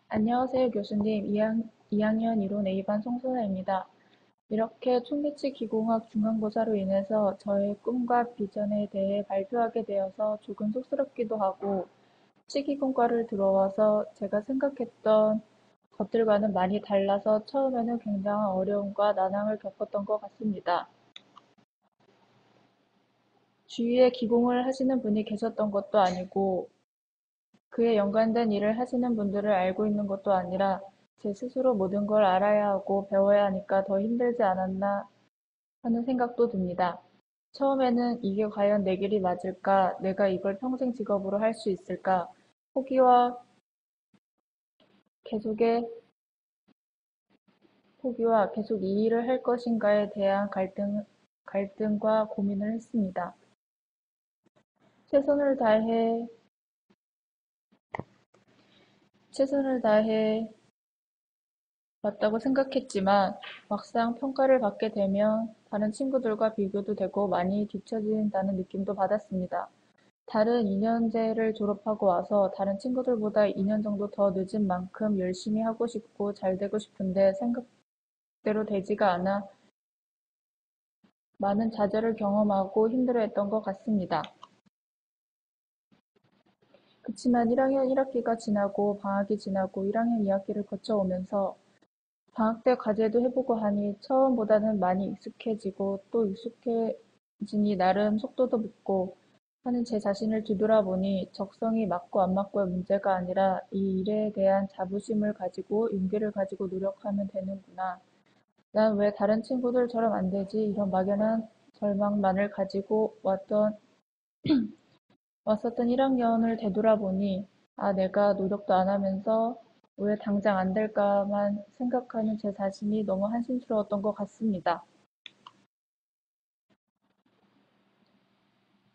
안녕하세요, 교수님. 2학년 1호 A반 송소나입니다. 이렇게 촌리치 기공학 중간고사로 인해서 저의 꿈과 비전에 대해 발표하게 되어서 조금 쑥스럽기도 하고, 치기공과를 들어와서 제가 생각했던 것들과는 많이 달라서 처음에는 굉장한 어려움과 난항을 겪었던 것 같습니다. 주위에 기공을 하시는 분이 계셨던 것도 아니고, 그에 연관된 일을 하시는 분들을 알고 있는 것도 아니라 제 스스로 모든 걸 알아야 하고 배워야 하니까 더 힘들지 않았나 하는 생각도 듭니다. 처음에는 이게 과연 내 길이 맞을까? 내가 이걸 평생 직업으로 할 수 있을까? 포기와 계속의 포기와 계속 이 일을 할 것인가에 대한 갈등과 고민을 했습니다. 최선을 다해, 최선을 다해 맞다고 생각했지만 막상 평가를 받게 되면 다른 친구들과 비교도 되고 많이 뒤처진다는 느낌도 받았습니다. 다른 2년제를 졸업하고 와서 다른 친구들보다 2년 정도 더 늦은 만큼 열심히 하고 싶고 잘 되고 싶은데 생각대로 되지가 않아 많은 좌절을 경험하고 힘들어했던 것 같습니다. 그치만 1학년 1학기가 지나고 방학이 지나고 1학년 2학기를 거쳐오면서 방학 때 과제도 해보고 하니 처음보다는 많이 익숙해지고 또 익숙해지니 나름 속도도 붙고 하는 제 자신을 뒤돌아보니 적성이 맞고 안 맞고의 문제가 아니라 이 일에 대한 자부심을 가지고 용기를 가지고 노력하면 되는구나. 난 왜 다른 친구들처럼 안 되지? 이런 막연한 절망만을 가지고 왔었던 1학년을 되돌아보니 아, 내가 노력도 안 하면서 왜 당장 안 될까만 생각하는 제 자신이 너무 한심스러웠던 것 같습니다.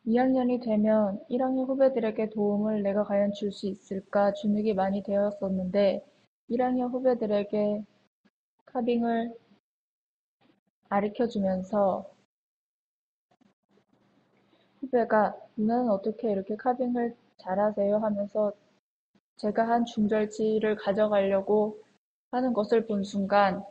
2학년이 되면 1학년 후배들에게 도움을 내가 과연 줄 수 있을까 주눅이 많이 되었었는데 1학년 후배들에게 카빙을 가르쳐주면서 후배가 누나는 어떻게 이렇게 카빙을 잘하세요 하면서 제가 한 중절치를 가져가려고 하는 것을 본 순간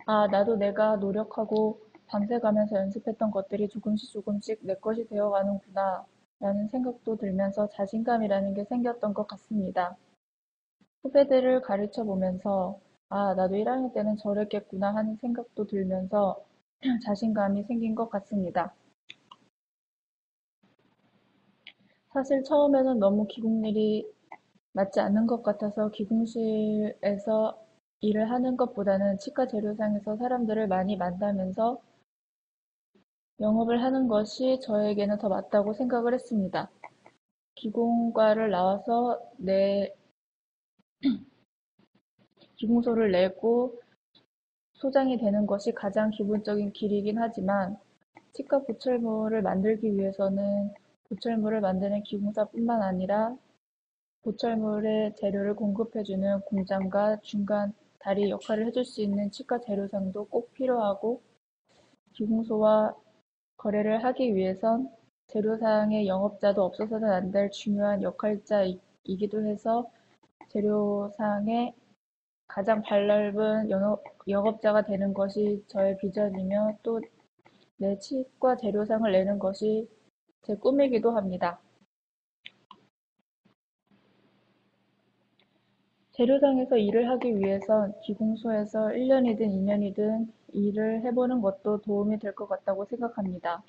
아, 나도 내가 노력하고 밤새 가면서 연습했던 것들이 조금씩 조금씩 내 것이 되어가는구나 라는 생각도 들면서 자신감이라는 게 생겼던 것 같습니다. 후배들을 가르쳐 보면서 아, 나도 1학년 때는 저랬겠구나 하는 생각도 들면서 자신감이 생긴 것 같습니다. 사실 처음에는 너무 기국일이 맞지 않는 것 같아서 기공실에서 일을 하는 것보다는 치과 재료상에서 사람들을 많이 만나면서 영업을 하는 것이 저에게는 더 맞다고 생각을 했습니다. 기공과를 나와서 내 기공소를 내고 소장이 되는 것이 가장 기본적인 길이긴 하지만 치과 보철물을 만들기 위해서는 보철물을 만드는 기공사뿐만 아니라 보철물의 재료를 공급해주는 공장과 중간 다리 역할을 해줄 수 있는 치과 재료상도 꼭 필요하고 기공소와 거래를 하기 위해선 재료상의 영업자도 없어서는 안 될 중요한 역할자이기도 해서 재료상의 가장 발넓은 영업자가 되는 것이 저의 비전이며 또 내 치과 재료상을 내는 것이 제 꿈이기도 합니다. 재료상에서 일을 하기 위해선 기공소에서 1년이든 2년이든 일을 해보는 것도 도움이 될 것 같다고 생각합니다.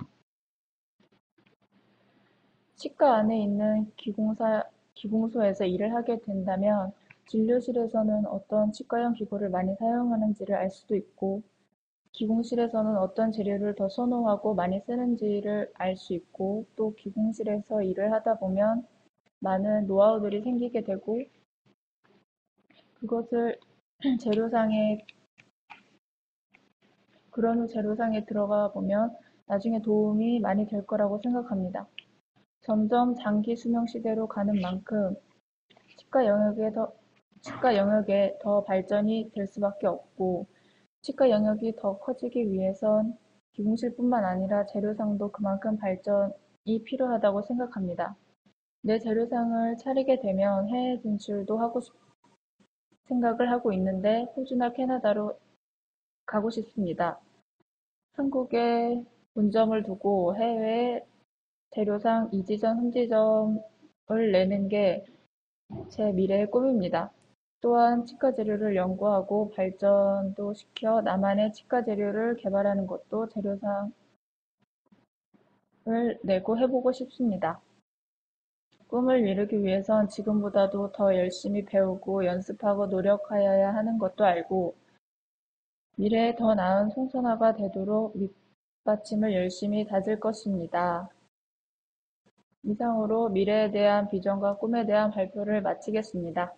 치과 안에 있는 기공소에서 일을 하게 된다면 진료실에서는 어떤 치과용 기구를 많이 사용하는지를 알 수도 있고 기공실에서는 어떤 재료를 더 선호하고 많이 쓰는지를 알 수 있고 또 기공실에서 일을 하다 보면 많은 노하우들이 생기게 되고 그것을 재료상에 그런 후 재료상에 들어가 보면 나중에 도움이 많이 될 거라고 생각합니다. 점점 장기 수명 시대로 가는 만큼 치과 영역에 더 발전이 될 수밖에 없고 치과 영역이 더 커지기 위해선 기공실뿐만 아니라 재료상도 그만큼 발전이 필요하다고 생각합니다. 내 재료상을 차리게 되면 해외 진출도 생각을 하고 있는데 호주나 캐나다로 가고 싶습니다. 한국에 본점을 두고 해외 재료상 이지점, 흠지점을 내는 게 제 미래의 꿈입니다. 또한 치과 재료를 연구하고 발전도 시켜 나만의 치과 재료를 개발하는 것도 재료상을 내고 해보고 싶습니다. 꿈을 이루기 위해선 지금보다도 더 열심히 배우고 연습하고 노력하여야 하는 것도 알고 미래에 더 나은 송선아가 되도록 밑받침을 열심히 다질 것입니다. 이상으로 미래에 대한 비전과 꿈에 대한 발표를 마치겠습니다.